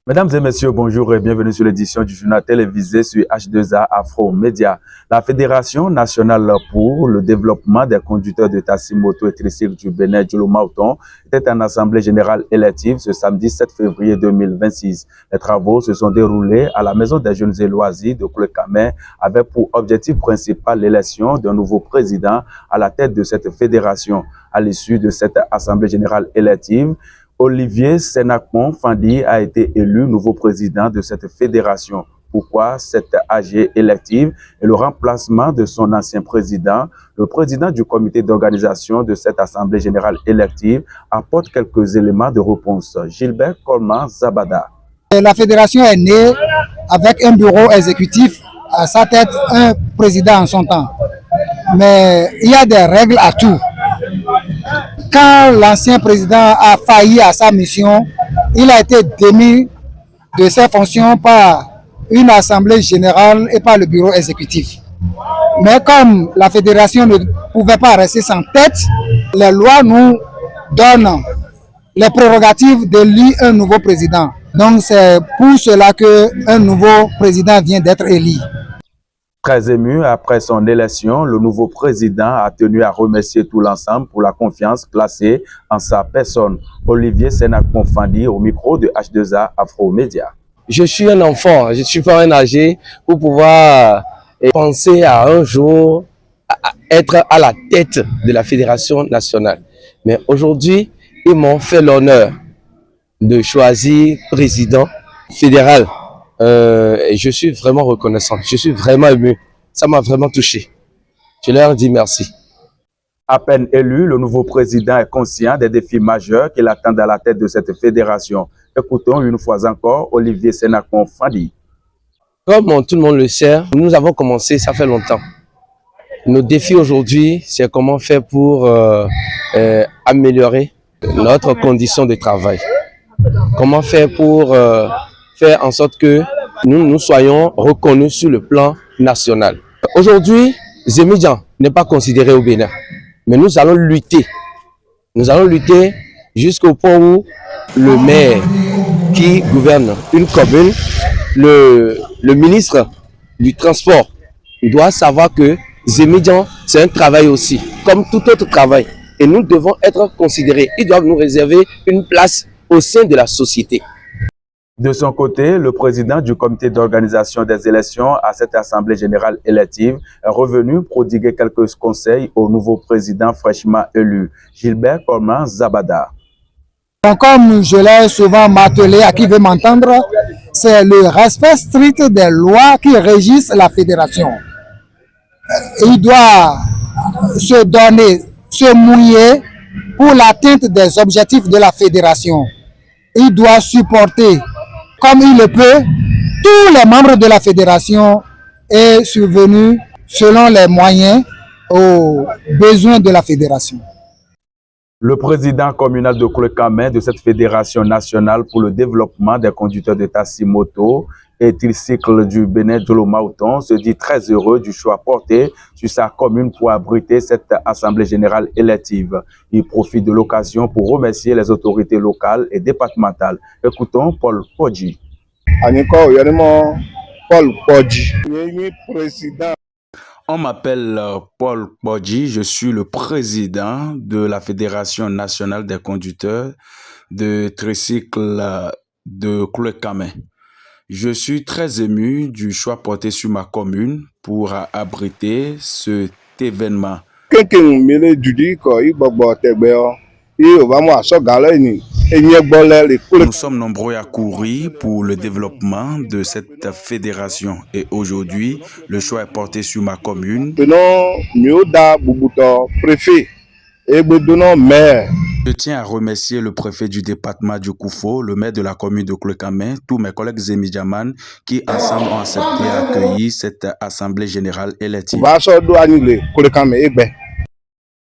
Mesdames et messieurs, bonjour et bienvenue sur l'édition du journal télévisé sur H2A Afro Média. La Fédération nationale pour le développement des conducteurs de taxi moto et tricycle du Bénin, Djolo Mauton, était en assemblée générale élective ce samedi 7 février 2026. Les travaux se sont déroulés à la Maison des jeunes et loisirs de Koulekamé avec pour objectif principal l'élection d'un nouveau président à la tête de cette fédération. À l'issue de cette assemblée générale élective, Olivier Sénakpon Fandi a été élu nouveau président de cette fédération. Pourquoi cette AG élective et le remplacement de son ancien président? Le président du comité d'organisation de cette assemblée générale élective apporte quelques éléments de réponse. Gilbert Coleman Zabada. La fédération est née avec un bureau exécutif, à sa tête un président en son temps. Mais il y a des règles à tout. Quand l'ancien président a failli à sa mission, il a été démis de ses fonctions par une assemblée générale et par le bureau exécutif. Mais comme la fédération ne pouvait pas rester sans tête, les lois nous donnent les prérogatives d'élire un nouveau président. Donc c'est pour cela qu'un nouveau président vient d'être élu. Très ému après son élection, le nouveau président a tenu à remercier tout l'ensemble pour la confiance placée en sa personne. Olivier Sénakpon Fandi au micro de H2A Afro Média. Je suis un enfant, je ne suis pas un âgé pour pouvoir penser à un jour être à la tête de la fédération nationale. Mais aujourd'hui, ils m'ont fait l'honneur de choisir président fédéral. Je suis vraiment reconnaissant, je suis vraiment ému, ça m'a vraiment touché. Je leur dis merci. À peine élu, le nouveau président est conscient des défis majeurs qui l'attendent à la tête de cette fédération. Écoutons une fois encore Olivier Sénakpon Fandi. Comme tout le monde le sait, nous avons commencé, ça fait longtemps. Nos défis aujourd'hui, c'est comment faire pour améliorer notre condition de travail. Comment faire pour faire en sorte que nous soyons reconnus sur le plan national. Aujourd'hui, Zemidjan n'est pas considéré au Bénin, mais nous allons lutter. Nous allons lutter jusqu'au point où le maire qui gouverne une commune, le ministre du transport, doit savoir que Zemidjan, c'est un travail aussi, comme tout autre travail. Et nous devons être considérés. Ils doivent nous réserver une place au sein de la société. De son côté, le président du comité d'organisation des élections à cette assemblée générale élective est revenu prodiguer quelques conseils au nouveau président fraîchement élu, Gilbert Coleman Zabada. Comme je l'ai souvent martelé à qui veut m'entendre, c'est le respect strict des lois qui régissent la fédération. Il doit se donner, se mouiller pour l'atteinte des objectifs de la fédération. Il doit supporter comme il le peut tous les membres de la fédération et subvenir selon les moyens aux besoins de la fédération. Le président communal de Koulekamé de cette fédération nationale pour le développement des conducteurs de taxi moto et tricycle du Bénin, Djolo Mauton, se dit très heureux du choix porté sur sa commune pour abriter cette assemblée générale élective. Il profite de l'occasion pour remercier les autorités locales et départementales. Écoutons Paul Podji. Paul Podji. On m'appelle Paul Podji, je suis le président de la Fédération nationale des conducteurs de tricycle de Koulekamé. Je suis très ému du choix porté sur ma commune pour abriter cet événement. Nous sommes nombreux à courir pour le développement de cette fédération et aujourd'hui, le choix est porté sur ma commune. Je tiens à remercier le préfet du département du Koufo, le maire de la commune de Koulekamé, tous mes collègues Zemidjaman qui ensemble ont accepté d'accueillir cette assemblée générale élective.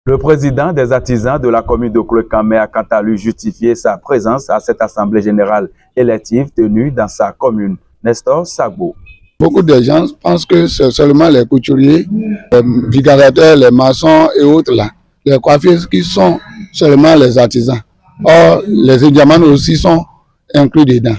Le président des artisans de la commune de Koulekamé a quant à lui justifié sa présence à cette assemblée générale élective tenue dans sa commune. Nestor Sagbo. Beaucoup de gens pensent que c'est seulement les couturiers, les vigarateurs, les maçons et autres là, les coiffeurs qui sont seulement les artisans. Or, les Indiamans aussi sont inclus dedans.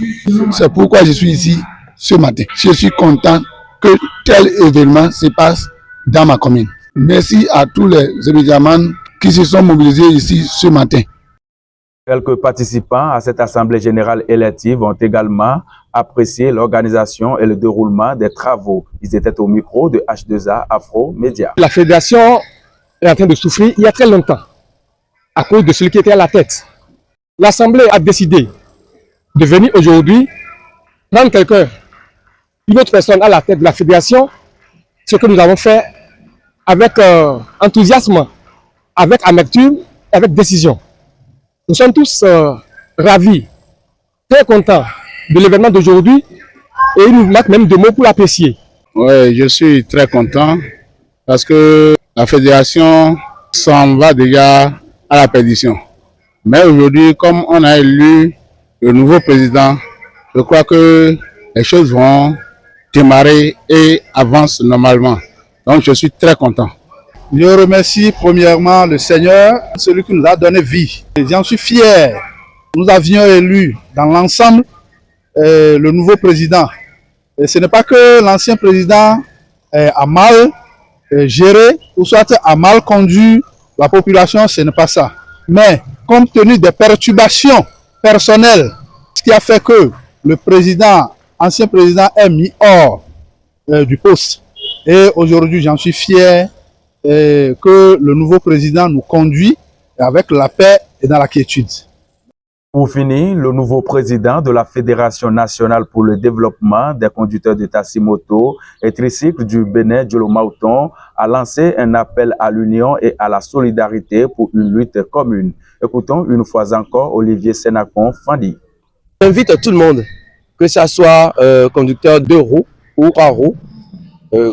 C'est pourquoi je suis ici ce matin. Je suis content que tel événement se passe dans ma commune. Merci à tous les Abidjanman qui se sont mobilisés ici ce matin. Quelques participants à cette assemblée générale élective ont également apprécié l'organisation et le déroulement des travaux. Ils étaient au micro de H2A Afro Média. La fédération est en train de souffrir il y a très longtemps à cause de celui qui était à la tête. L'assemblée a décidé de venir aujourd'hui prendre quelqu'un, une autre personne à la tête de la fédération, ce que nous avons fait avec enthousiasme, avec amertume, avec décision. Nous sommes tous ravis, très contents de l'événement d'aujourd'hui et il nous manque même de mots pour l'apprécier. Oui, je suis très content parce que la fédération s'en va déjà à la perdition. Mais aujourd'hui, comme on a élu le nouveau président, je crois que les choses vont démarrer et avancent normalement. Donc je suis très content. Je remercie premièrement le Seigneur, celui qui nous a donné vie. J'en suis fier. Nous avions élu dans l'ensemble le nouveau président. Et ce n'est pas que l'ancien président a mal géré ou soit a mal conduit la population, ce n'est pas ça. Mais compte tenu des perturbations personnelles, ce qui a fait que le président, ancien président est mis hors du poste. Et aujourd'hui, j'en suis fier que le nouveau président nous conduit avec la paix et dans la quiétude. Pour finir, le nouveau président de la Fédération nationale pour le développement des conducteurs de taxi-moto et tricycle du Bénin, Diolo Mauton, a lancé un appel à l'union et à la solidarité pour une lutte commune. Écoutons une fois encore Olivier Sénacon Fandi. J'invite tout le monde, que ce soit conducteur 2 roues ou 3 roues,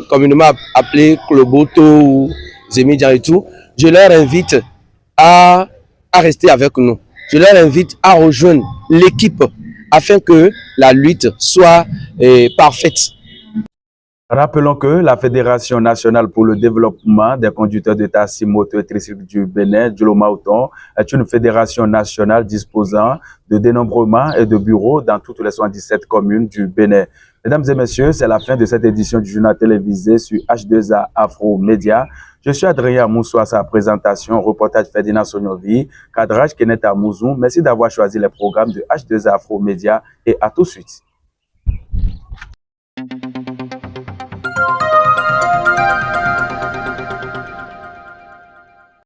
communément appelé Kloboto ou Zemidia et tout, je leur invite à rester avec nous. Je leur invite à rejoindre l'équipe afin que la lutte soit parfaite. Rappelons que la Fédération nationale pour le développement des conducteurs de taxi-moto et tricycle du Bénin, Diolo Mauton, est une fédération nationale disposant de dénombrement et de bureaux dans toutes les 77 communes du Bénin. Mesdames et messieurs, c'est la fin de cette édition du journal télévisé sur H2A Afro Média. Je suis Adrien Moussou à sa présentation, reportage Ferdinand Sonyovi, cadrage Kenneth Amouzou. Merci d'avoir choisi les programmes de H2A Afro Média et à tout de suite.